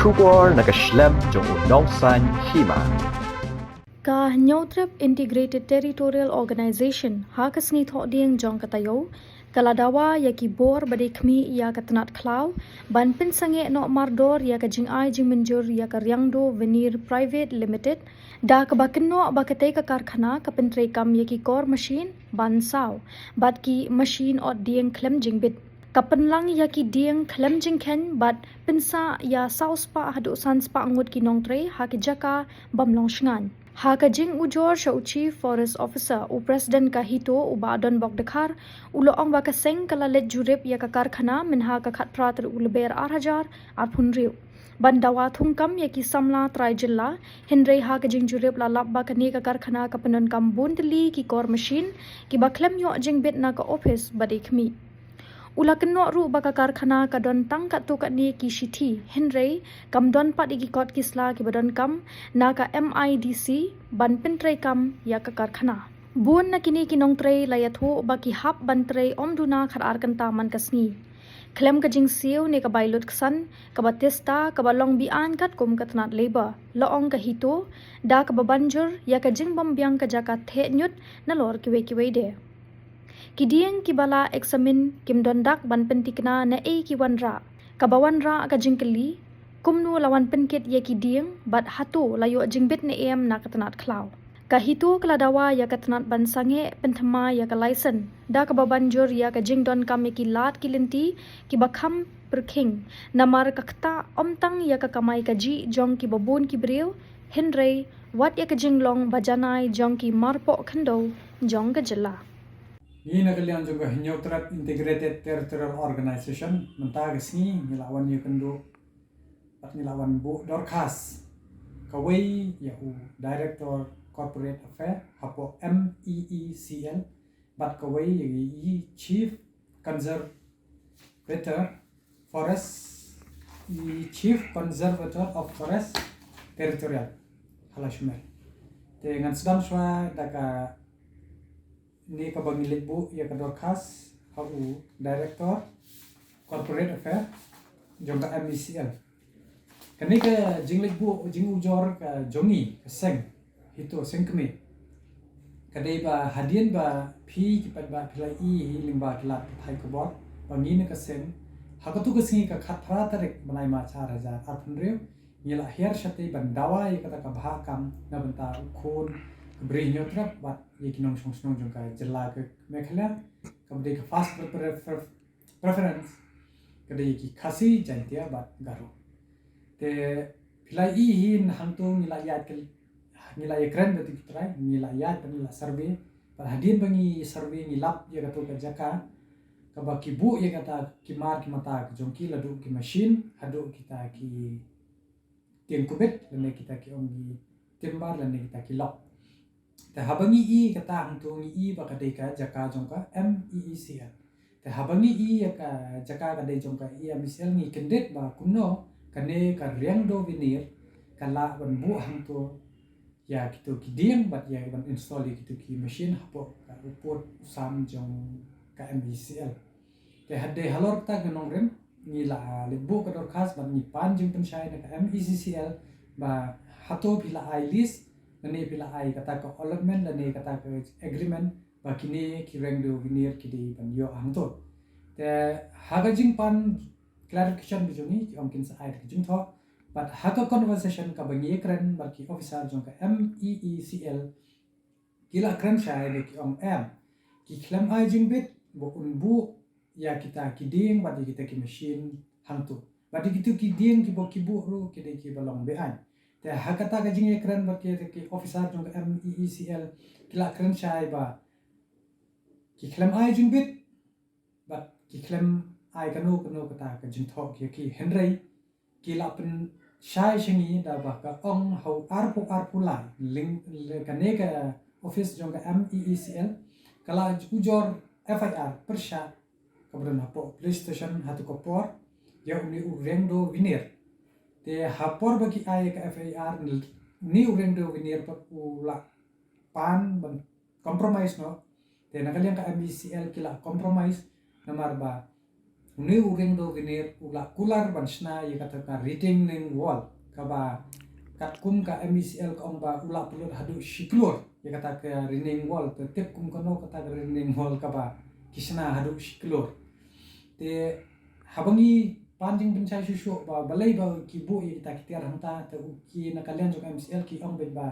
Shubor nakaslem jong unongsan hima. Ka Nyautrep Integrated Territorial Organization hakasni thok ding jong katayo kaladawa yaki bor bade khmi ya katanat klau ban pin sange no mardor ya ka jing ai jing menjur ya ka ryangdo veneer private limited da ka bakin no bakate ka karkhana ka pentre kam yaki kor machine ban saw bat ki machine od ding klem jing bit kapan lang yaki ding klem jing ken bat pinsa ya saus pa hadu sans pa angut ki nong tre ha ki jaka bamlong shngan Hakajing ujor sa Chief Forest Officer u President kahito u badon bok dekhar ulo ong bakaseng kalalet jurip ya ka karkhana min ha ka khat prater ulber 8000 ar phunriu bandawa thungkam ya ki samla trai jilla hindrei hakajing jurip la lab ba kani ka karkhana ka penon kam bundli ki kor machine ki baklem yo jing bit na ka office badikmi Ula kenok ru baka karkhana ka don tangkat tu kat ni ki shithi Henry kam don pat igi kot kisla ki badon kam na ka MIDC ban pentre kam ya ka karkhana. Bun na kini kinong tre layathu baki hap ban tre omduna khar arkan taman kasni. Klem ka jing siu ne ka bailut ksan ka batista ka balong bian kat kum katnat labor loong ka hito da ka babanjur ya ka jing bombyang ka jaka the nyut na lor kiwe de. Kidiang kibala eksamin kim dondak ban pentikna na ki wanra kabawanra ka jingkeli kumnu lawan penkit ye kidiang bat hatu layo jingbit ne em na katanat klau kahitu kladawa ya katanat ban sange penthama ya ka license da ka babanjur ya ka jingdon kam ki lat kilinti ki bakham perking namar kakta omtang ya ka kamai ka ji jong ki babun ki breu henry wat ya ka jinglong bajanai jong ki marpo khando jong ka jela Ini nagalian juga Nyautrep Integrated Territorial Organization mentagis ni nilawan yu kendo at nilawan Bu Dorcas kawai yahu Director Corporate Affair hapo MEECL bat kawai yi Chief Conservator Forest Chief Conservator of Forest Territorial halashmer dengan sedang swa daga ni ka bangilit bu ya ka Dorcas hau Director Corporate Affair jong ka MECL kani ka jinglit bu jing ujor ka jongi ka seng hito seng kemi kadai ba hadian ba phi ki pat ba philai hi limba klat thai ko bot bangi ne ka seng hakatu ka singi ka khat phra tarek banai ma 4000 apnre ngila her shate ban dawa ya kata ka bahakam na banta khon beri Nyautrep bat ye kinong song jong ka jela ke mekhala kabde ka fast preference kade ki khasi jantia bat garo te pilai hin hantung nila yat ke nila ekran beti trai nila yat nila survey par hadin bangi survey nilap ye gato ka jaka ka baki bu ye kata ki mar ki mata jong ki ladu ki machine hadu kita ki tiang kubet lene kita ki ongi timbar lene kita ki lop te habangi i kata hantung i bakadeka jaka jongka MEECL te habangi i ka jaka kadai jongka MEECL ni kendet ba kumno kane ka riangdo veneer kala ban bu hangto ya kitu kidiang bat ya ban install kitu ki machine hapo ka report sam jong ka MEECL te hadde halor ta ganong rem ni la lebu ka Dorcas ban ni pan jing pensyai na ka MEECL ba hato pila ai list lane pila ai kata ka allotment lane kata ka agreement bakini kireng do vinir kidi ban yo angto te hagajing pan clarification bijuni omkin sa ai kijing tho but haga conversation ka bangi kren baki officer jong ka MEECL kila kren shai de ki om m ki klam ai jing bit bo unbu ya kita kiding badi kita ki machine hantu badi gitu kiding ki bo kibu ru kide ki balong behan te hakata ka jing ekran ba ke officer jong MEECL kila kran shai ba ki klem ai jing bit ba ki klem ai kanu kata ka jing thok ki henry kila pen shai shingi da ba ka ong hau arpu lai link ka ne ka office jong MEECL kala ujor FIR persha kabran hapo police station hatu kopor ya uni urengdo vinir te hapor bagi ai ka FIR ni urendo venir pa pula pan ban compromise no te nakaliang ka MEECL kila compromise namar ba Uni uring do vinir ula kular bansna ye kata ka retaining wall kaba kat kum ka MECL ka ba ula pulut hadu shiklur ye kata ka retaining wall te tep kum kono kata ka retaining wall kaba kisna hadu shiklur te habangi panjing pencai susu ba balai ba kibu ye kita kitiar hanta te ki na kalian juga MECL ki ong ba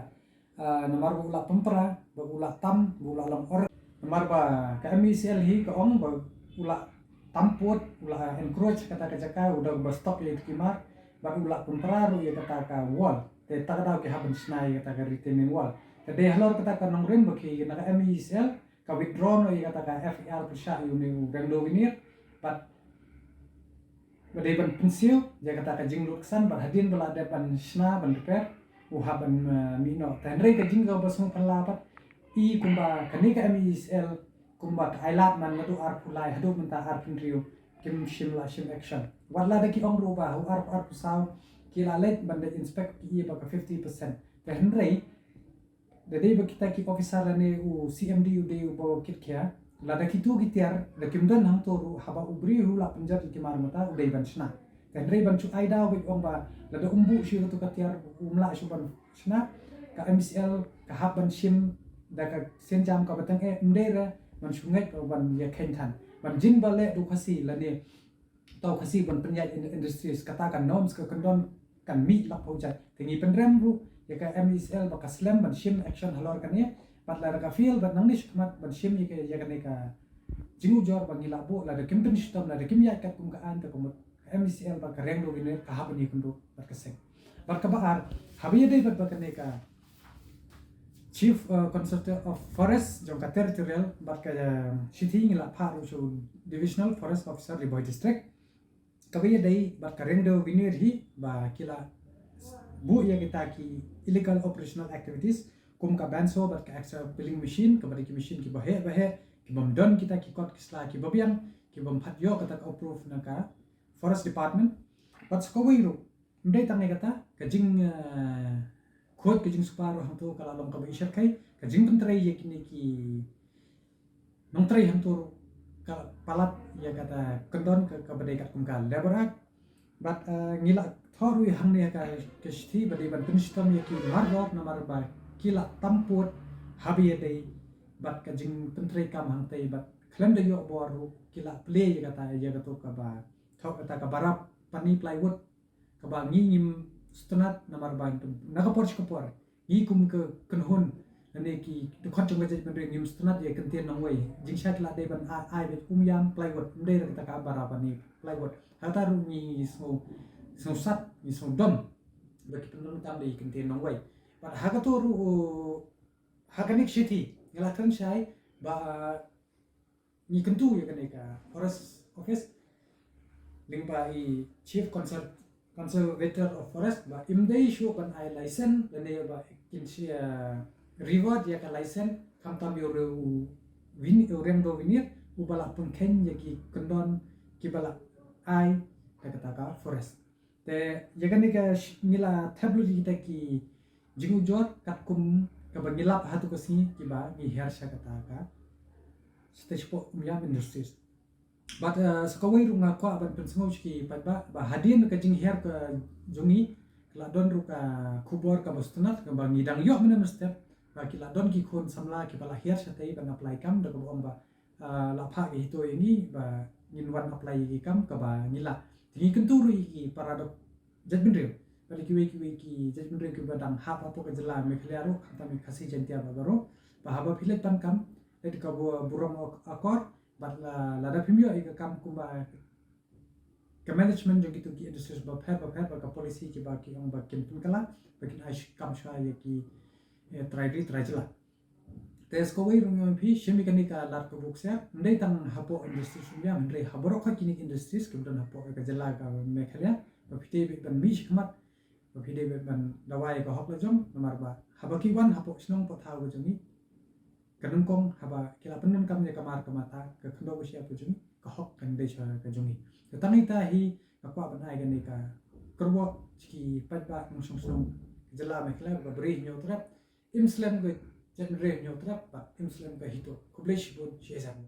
nomor ula pempera ba ula tam ula lam or nomor ba ka MECL hi ka ong ba ula tamput ula encroach kata ka udah stop ya kimar ba ula pempera ru ye kata ka wall te takada ki haben snai kata ka retaining wall te de halor kata ka nongren ba ki na ka MECL ka withdraw no ye kata ka FER pusha uni rengdo winir but badai ban pensiu dia kata ka jing luksan ba hadin bala de ban sna ban repair uhaban mino tanre ka jing ga basung palapat I kumba kani ka MECL kumba ailat man ngadu ar pulai hadu menta ar pinriu kim shimla shim action wala da ki ong ruba hu ar pusaw kila let banda inspect ki ba ka 50% tanre da dei ba kita ki officer ne u CMD u de u bo kit kya la da kitu gitiar da kimdan ham to haba ubri hu la panjar ki mar mata u dei ban shna tanre ban chu aida wi ong ba la da umbu shi to katiar umla shu ban shna ka MECL ka haban shim da ka senjam ka batang mdera man sungai ka ban ya kentan ban jin bale du khasi la ne tau khasi ban penyat industries katakan norms ka kondon kan mi lak project tingi penrem ru ya ka MECL ba ka slam ban shim action halor kan ya pat la ka feel ban nang nish kmat ban shim ya ka ne ka jingu jor ban ngila bo la da kim pen system la da kim ya ka kum ka an ta kum MECL ba ka reng do ne ka haban ni kundu ba ka sek ba ka ba ar habiya dei ba ka ne ka Chief Consultant of Forest jongka territorial bat ka city ngila pharu so divisional forest officer Riboy district kabiya dai bat ka rengdo winir hi ba kila bu ya kita ki illegal operational activities kum ka banso bat ka extra billing machine ka bari ki machine ki bahe ki bom don kita ki kot kisla ki babiang ki bom phat yo kata ka approve na ka forest department bat ko wiru ndai tangai kata ka jing khod ke jing suparu ham to kala long ka isher kai ka jing pentrai ye kini ki nong trai ham to ka palat ya kata kendon ka badai kat kum ka laborak bat ngila thoru hang ne ka kesti badai ban penstam ye ki margor namar ba kila tamput habi dei bat ka jing pentrai kam hang tai bat klem de yo boru kila play ya kata ka ba thok kata ka barap pani plywood ka ba ngim stunat namar bain tu naga porch ko por I kum ke kenhun ane ki de khot chung je ben ngim stunat ye kentien nong wei jing shat la de ban ai bet yam plywood de ka ta bara pani plywood hata ru ni so sat ni so dom ba ki penun tam de kentien nong wei ba ha ka to ru ha ka nik city ngala kan shai ba ni kentu ye ka forest office lingpa I chief conservator of forest ba imdei show ban I license dane ba kinsi reward ya ka license kam tam yo win rem do winir u bala pun ken ya ki kondon ki bala ai kata ka forest te ya kan ka nila tablu kita ki jingu jor kat kum ka bangilap hatu ko si ki ba ni hersha kata ka stage po umyam industries but sekawai runga ko aban pensengau ki ba hadin ka jing her ka jungi la don ru ka kubor ka bostunat ka bangi dang yo mena step ba ki la don ki khon samla ki bala her satai ban apply kam da ko ba la pha ki to ini ba nin wan apply ki kam ka ba ngila tingi kentu ru ki paradok judgment real ba ki ki judgment real ki ba dang ha pa ka jela me khliaru khata me khasi jentia ba garo ba haba philet pan kam et ka burong akor bat la da phimyo I ka kam kumba ka management jo gitu ki industries ba pher ba ka policy ki ba ki ong ba kin pun kala ba kin ai kam shwa ye ki trai tes ko wei rung phi shimi kani ka lar ko buk sa ndai tang hapo industries ya ndai haboro kha kini industries kum dan hapo ka jala ka mekhalya ba phite be ban mi shikmat ba phite be ban dawai ka hok la jom namar ba habaki wan hapo snong po thaw jongi kanung kong haba kila penun kam ya kamar kamata ka khando ko sia pujung ka hok kan de cha ka jongi ka tanita hi ka kwa ban ai gani ka kerwo ki patba ng song jala me khla ba bri nyotrap imslam go jen re nyotrap ba imslam ka hito kublesh bon shezam